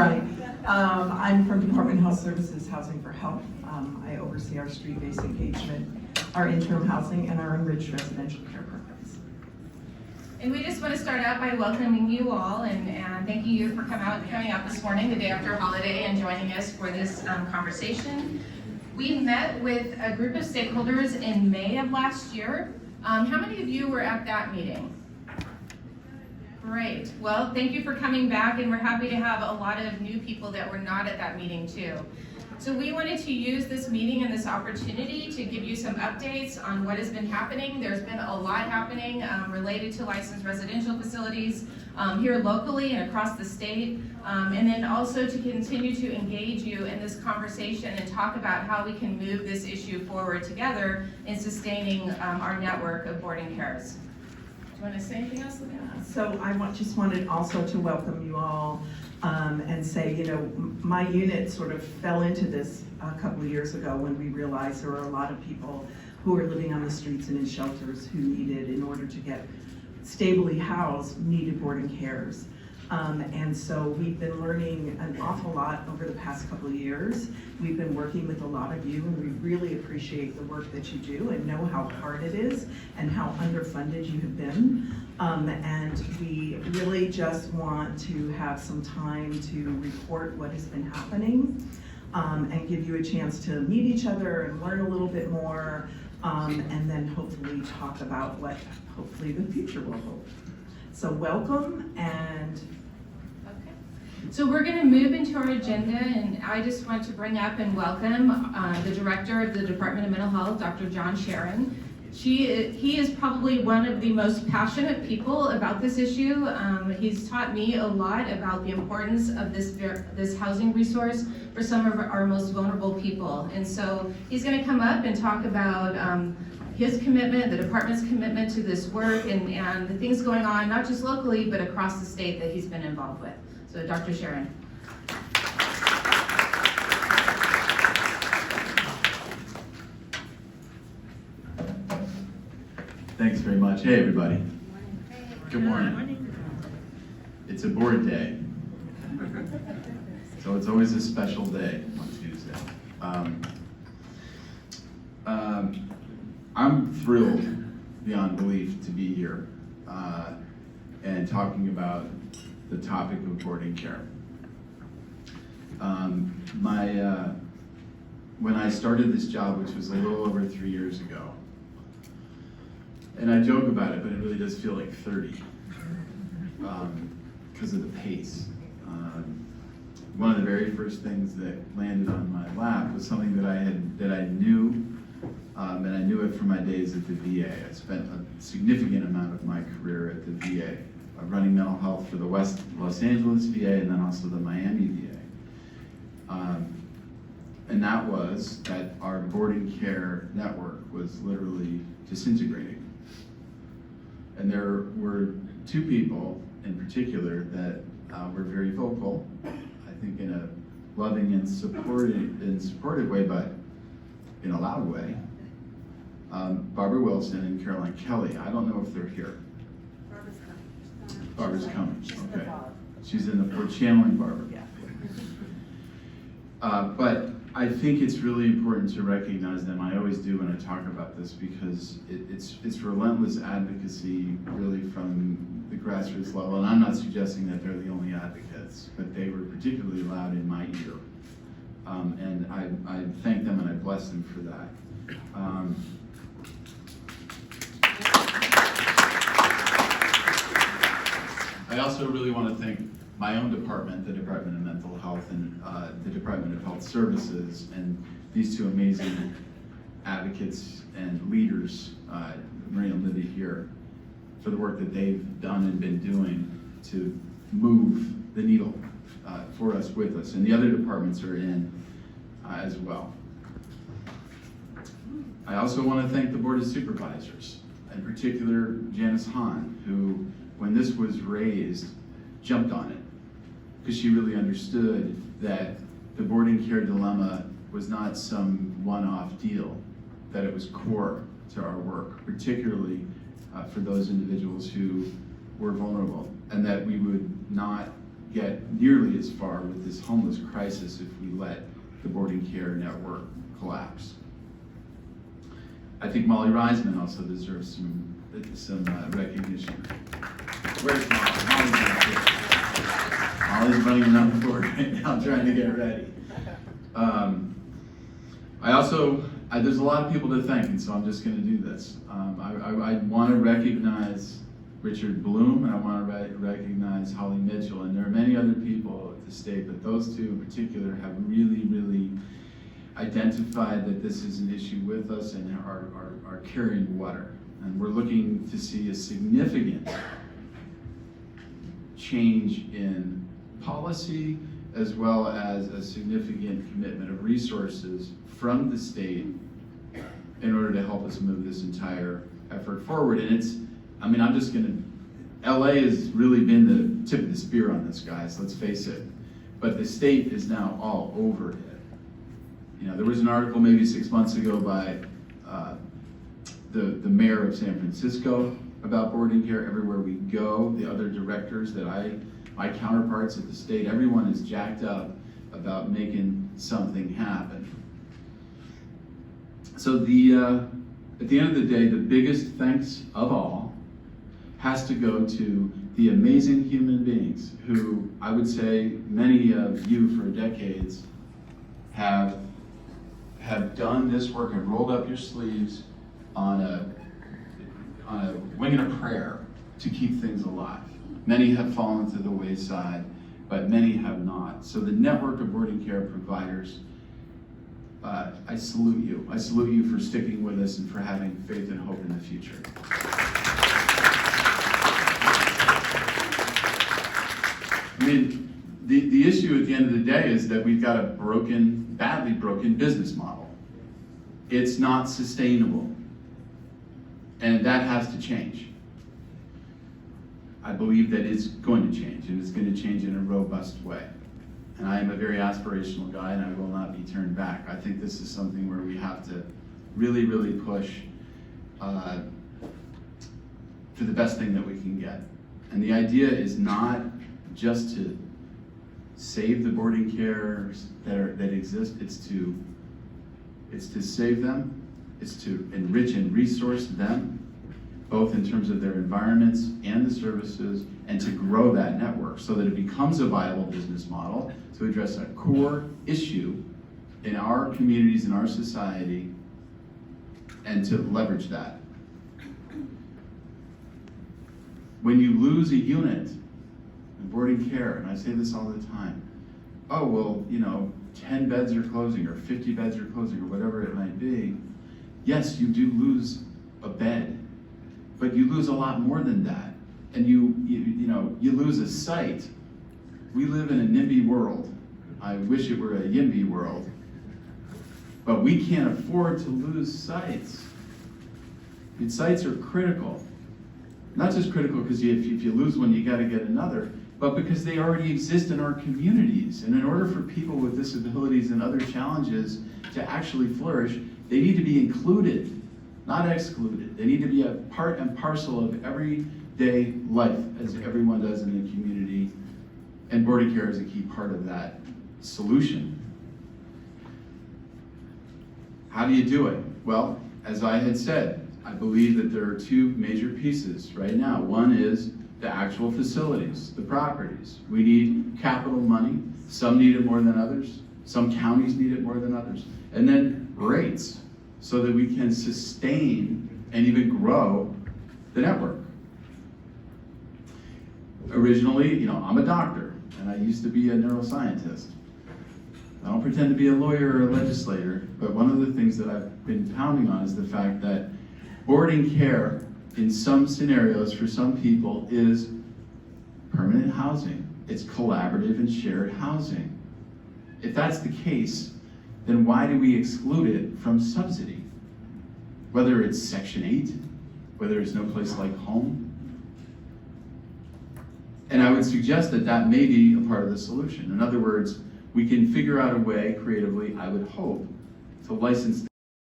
right. I'm from Department of Health Services, Housing for Health. I oversee our street-based engagement, our interim housing, and our enriched residential care programs. And we just want to start out by welcoming you all and thanking you for coming out this morning, the day after holiday, and joining us for this conversation. We met with a group of stakeholders in May of last year. How many of you were at that meeting? Great. Well, thank you for coming back, and we're happy to have a lot of new people that were not at that meeting too. So we wanted to use this meeting and this opportunity to give you some updates on what has been happening. There's been a lot happening related to licensed residential facilities here locally and across the state, and then also to continue to engage you in this conversation and talk about how we can move this issue forward together in sustaining our network of boarding cares. Do you want to say anything else, Lynn? So I just wanted also to welcome you all and say, my unit sort of fell into this a couple of years ago when we realized there were a lot of people who were living on the streets and in shelters who needed, in order to get stably housed, needed boarding cares. And so we've been learning an awful lot over the past couple of years. We've been working with a lot of you, and we really appreciate the work that you do and know how hard it is and how underfunded you have been. And we really just want to have some time to report what has been happening and give you a chance to meet each other and learn a little bit more, and then hopefully talk about what hopefully the future will hold. So welcome, and so we're going to move into our agenda, and I just want to bring up and welcome the director of the Department of Mental Health, Dr. John Sharon. He is probably one of the most passionate people about this issue. He's taught me a lot about the importance of this housing resource for some of our most vulnerable people. And so he's going to come up and talk about his commitment, the department's commitment to this work, and the things going on, not just locally, but across the state that he's been involved with. So Dr. Sharon. Thanks very much. Hey, everybody. Good morning. It's a board day, so it's always a special day on Tuesday. I'm thrilled beyond belief to be here and talking about the topic of boarding care. When I started this job, which was a little over 3 years ago, and I joke about it, but it really does feel like 30 because of the pace. One of the very first things that landed on my lap was something that I knew, and I knew it from my days at the VA. I spent a significant amount of my career at the VA, running mental health for the West Los Angeles VA and then also the Miami VA. And that was that our boarding care network was literally disintegrating. And there were two people in particular that were very vocal, I think in a loving and supportive way, but in a loud way. Barbara Wilson and Caroline Kelly. I don't know if they're here. Barbara's coming. Okay. She's in the, we're channeling Barbara. yeah. But I think it's really important to recognize them. I always do when I talk about this because it's relentless advocacy really from the grassroots level. And I'm not suggesting that they're the only advocates, but they were particularly loud in my ear. And I thank them and I bless them for that. I also really want to thank my own department, the Department of Mental Health, and the Department of Health Services, and these two amazing advocates and leaders, Maria and Libby here, for the work that they've done and been doing to move the needle for us, with us. And the other departments are in as well. I also want to thank the Board of Supervisors, in particular Janice Hahn, who, when this was raised, jumped on it, because she really understood that the boarding care dilemma was not some one-off deal, that it was core to our work, particularly for those individuals who were vulnerable, and that we would not get nearly as far with this homeless crisis if we let the boarding care network collapse. I think Molly Reisman also deserves some recognition. Where's Molly? Molly's running around the floor right now trying to get ready. There's a lot of people to thank, and so I'm just going to do this. I want to recognize Richard Bloom, and I want to recognize Holly Mitchell, and there are many other people at the state, but those two in particular have really identified that this is an issue with us and are carrying water. And we're looking to see a significant change in policy, as well as a significant commitment of resources from the state in order to help us move this entire effort forward. And LA has really been the tip of the spear on this, guys, let's face it. But the state is now all over it. You know, there was an article maybe 6 months ago by the mayor of San Francisco about boarding care everywhere we go. The other directors my counterparts at the state, everyone is jacked up about making something happen. So at the end of the day, the biggest thanks of all has to go to the amazing human beings who, I would say, many of you for decades have done this work and rolled up your sleeves on a wing and a prayer to keep things alive. Many have fallen to the wayside, but many have not. So the network of boarding care providers, I salute you. I salute you for sticking with us and for having faith and hope in the future. I mean, the issue at the end of the day is that we've got a badly broken business model. It's not sustainable. And that has to change. I believe that it's going to change, and it's going to change in a robust way. And I am a very aspirational guy, and I will not be turned back. I think this is something where we have to really push for the best thing that we can get. And the idea is not just to save the boarding cares that exist, it's to save them, it's to enrich and resource them, both in terms of their environments and the services, and to grow that network so that it becomes a viable business model to address a core issue in our communities, in our society, and to leverage that. When you lose a unit in boarding care, and I say this all the time, 10 beds are closing or 50 beds are closing or whatever it might be, yes, you do lose a bed, but you lose a lot more than that. And you lose a site. We live in a NIMBY world. I wish it were a YIMBY world. But we can't afford to lose sites. And sites are critical. Not just critical because if you lose one, you got to get another, but because they already exist in our communities. And in order for people with disabilities and other challenges to actually flourish, they need to be included, not excluded. They need to be a part and parcel of everyday life, as everyone does in the community. And boarding care is a key part of that solution. How do you do it? Well, as I had said, I believe that there are two major pieces right now. One is the actual facilities, the properties. We need capital money. Some need it more than others. Some counties need it more than others. And then rates, so that we can sustain and even grow the network. Originally, I'm a doctor, and I used to be a neuroscientist. I don't pretend to be a lawyer or a legislator, but one of the things that I've been pounding on is the fact that boarding care in some scenarios for some people is permanent housing. It's collaborative and shared housing. If that's the case, then why do we exclude it from subsidy? Whether it's Section 8, whether it's no place like home. And I would suggest that that may be a part of the solution. In other words, we can figure out a way creatively, I would hope, to license